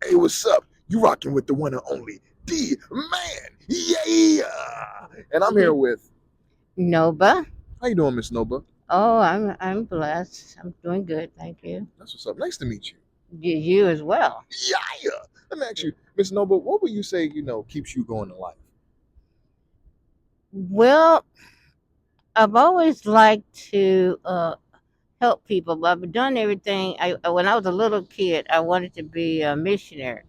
Hey, what's up? You rocking with the one and only D-Man. Yeah. And I'm here with, Noba. how you doing, Miss Noba? Oh, I'm blessed. I'm doing good, thank you. That's what's up. Nice to meet you. You as well. Yeah. Let me ask you, Miss Noba, what would you say, keeps you going in life? Well, I've always liked to help people, but I've done everything. When I was a little kid, I wanted to be a missionary,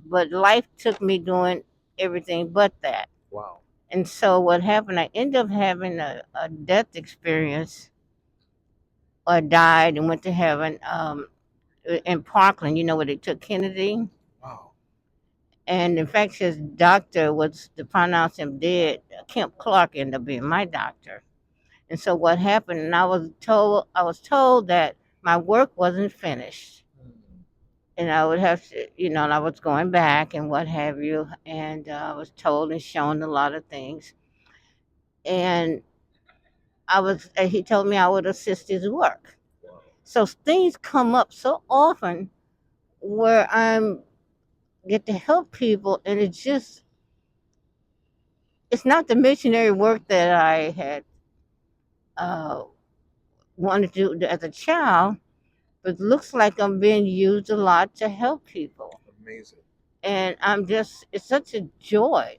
but life took me doing everything but that. Wow. And so what happened? I ended up having a death experience, or died and went to heaven. In Parkland, where they took Kennedy. Wow. And in fact, his doctor was to pronounce him dead. Kemp Clark ended up being my doctor. And so what happened? And I was told that my work wasn't finished, and I would have to, and I was going back and what have you. And I was told and shown a lot of things. And he told me I would assist his work. Wow. So things come up so often where I'm get to help people, and it's not the missionary work that I had uh, wanted to do as a child, but it looks like I'm being used a lot to help people. Amazing. And it's such a joy.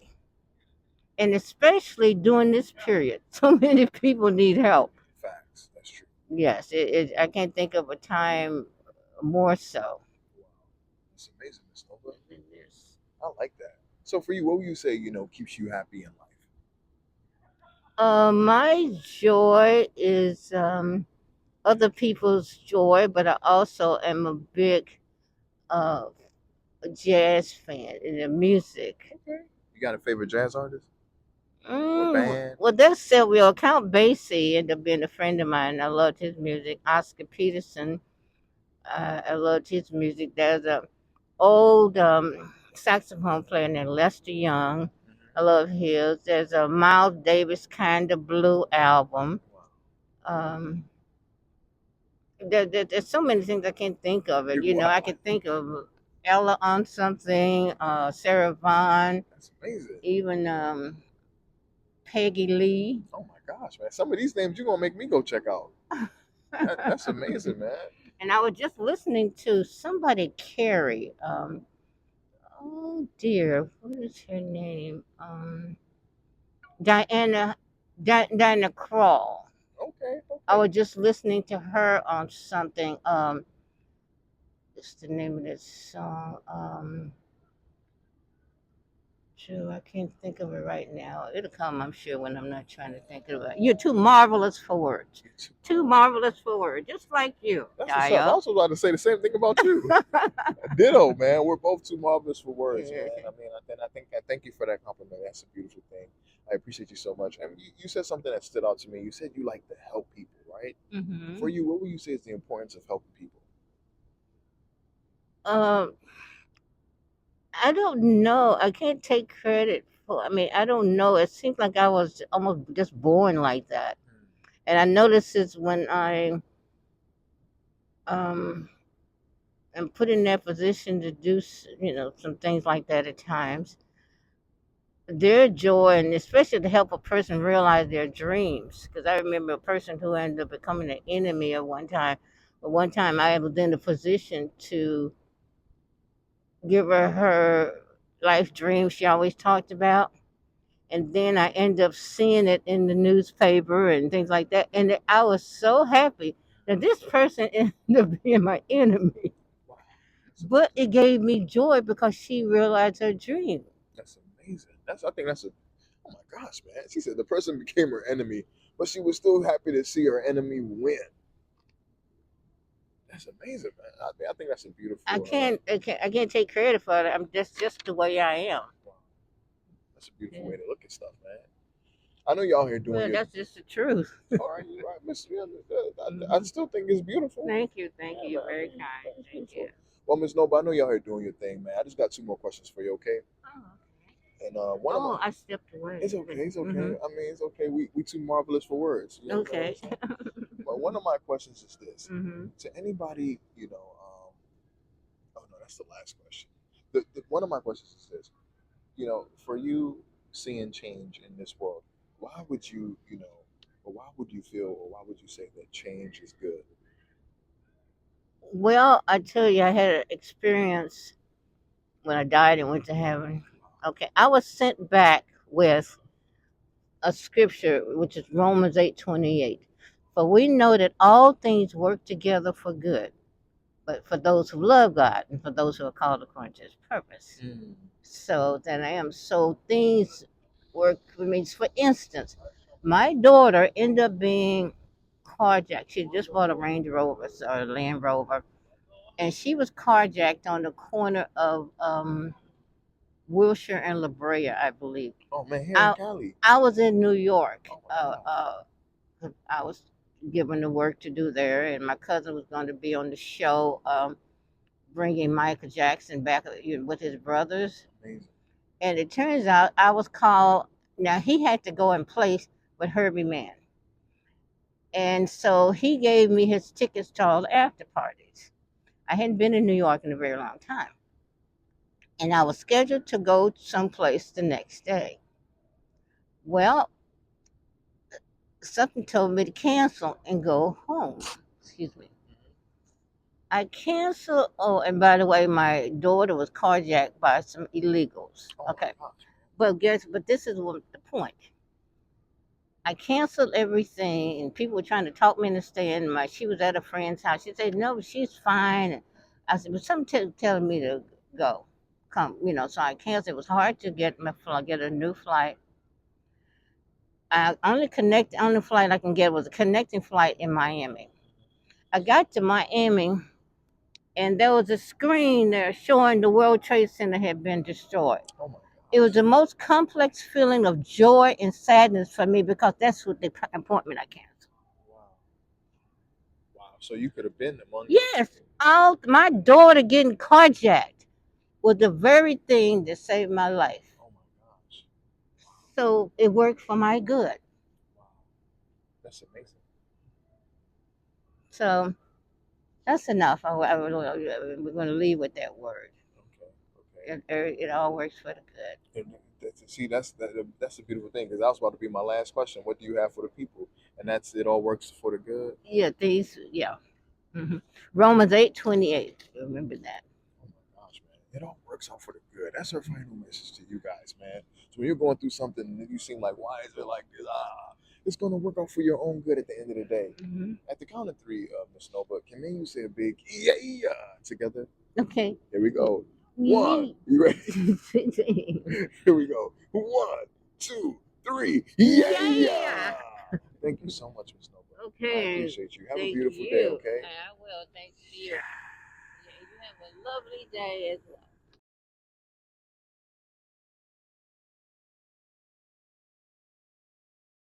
And especially during this period, so many people need help. Facts. That's true. Yes, I can't think of a time more so. Wow. That's amazing, Miss Nova. I like that. So for you, what would you say, keeps you happy in life? My joy is other people's joy, but I also am a big uh, jazz fan in the music. Okay. You got a favorite jazz artist or band? Well, that's Sylvia. Count Basie ended up being a friend of mine. I loved his music. Oscar Peterson, I loved his music. There's a old saxophone player named Lester Young. I love his. There's a Miles Davis kind of blue album. Wow. Um, there's so many things I can't think of it. I Wow. can think of Ella on something, Sarah Vaughan, That's amazing. even Peggy Lee. Oh my gosh, man. Some of these names you're gonna make me go check out. That's amazing, man. And I was just listening to somebody carry. Oh dear, what is her name? Diana, Diana Krall. Okay, I okay. was just listening to her on something. What's the name of this song? True, I can't think of it right now. It'll come, I'm sure, when I'm not trying to think of it. You're too marvelous for words. Too marvelous for words, just like you, That's what's up. I Daya. was about to say the same thing about you. Ditto, man. We're both too marvelous for words, man. I mean, I thank you for that compliment. That's a beautiful thing. I appreciate you so much. And you said something that stood out to me. You said you like to help people, right? For hmm you, what would you say is the importance of helping people? Um, I don't know. I can't take credit for. I mean, I don't know. It seems like I was almost just born like that, and I notice it's when I um am put in that position to do some things like that at times. Their joy, and especially to help a person realize their dreams. Because I remember a person who ended up becoming an enemy at one time. But one time I was in a position to give her life dream she always talked about. And then I end up seeing it in the newspaper and things like that. And I was so happy that this person ended up being my enemy. Wow, that's But amazing. it gave me joy because she realized her dream. That's amazing. I think that's a. Oh my gosh, man. She said the person became her enemy, but she was still happy to see her enemy win. That's amazing, man. I think that's a I beautiful. can't, I can't, I can't take credit for it. I'm just the way I am. Wow, that's a beautiful Yeah. way to look at stuff, man. I know y'all here doing Well, your. that's just the truth. All right, you're right, Miss. Yeah, I hmm still think it's beautiful. Thank Yeah, you. man. You're very kind. It's Thank you. beautiful. Well, Miss Nova, I know y'all here doing your thing, man. I just got two more questions for you, okay? Oh, And one of my. oh, I stepped away. It's okay. It's okay. hmm I mean, it's okay. We too marvelous for words. You know what I'm Okay. saying? But one of my questions is this: hmm to anybody, oh no, that's the last question. One of my questions is this: for you seeing change in this world, why would or why would you feel, or why would you say that change is good? Well, I tell you, I had an experience when I died and went to heaven. Okay, I was sent back with a scripture, which is Romans 8:28. For we know that all things work together for good, but for those who love God and for those who are called according to his purpose. Mm. So then I am. So things work for me. For instance, my daughter ended up being carjacked. She just bought a Range Rover, so a Land Rover, and she was carjacked on the corner of Wilshire and La Brea, I believe. Oh man, here in I Cali. I was in New York. Oh my God. I was given the work to do there, and my cousin was going to be on the show, bringing Michael Jackson back with his brothers. Amazing. And it turns out I was called. Now he had to go in place with Herbie Mann, and so he gave me his tickets to all the after parties. I hadn't been in New York in a very long time, and I was scheduled to go someplace the next day. Well, something told me to cancel and go home. Excuse me. I canceled. Oh, and by the way, my daughter was carjacked by some illegals. Oh my Okay, gosh. but this is what the point. I canceled everything, and people were trying to talk me into staying. She was at a friend's house. She said, "No, she's fine." And I said, "But something telling me to go, come." So I canceled. It was hard to get a new flight. Only flight I can get was a connecting flight in Miami. I got to Miami, and there was a screen there showing the World Trade Center had been destroyed. Oh my It was gosh. the most complex feeling of joy and sadness for me because that's what the appointment I canceled. Wow. Wow. So you could have been among those Yes, people. all my daughter getting carjacked was the very thing that saved my life. Oh my gosh. So it worked for my good. Wow. That's amazing. So that's enough. We're going to leave with that word. Okay. Okay. It all works for the good. And see, that's a beautiful thing, because that was about to be my last question. What do you have for the people? And that's it. All works for the good. Yeah, yeah. Romans 8:28. Remember that. Oh my gosh, man! It all works out for the good. That's our final message to you guys, man. So when you're going through something and you seem like, why is it like this? It's gonna work out for your own good at the end of the day. Hmm. At the count of three, Miss Nova, can me and you say a big yeah together? Okay. Here we go. One. Yeet. You ready? Here we go. One, two, three. Yeah! Yeah. Thank you so much, Miss Nova. I Okay. appreciate you. Have a Thank beautiful day, you. okay? I will. Thank you. Yeah, you have a lovely day as well.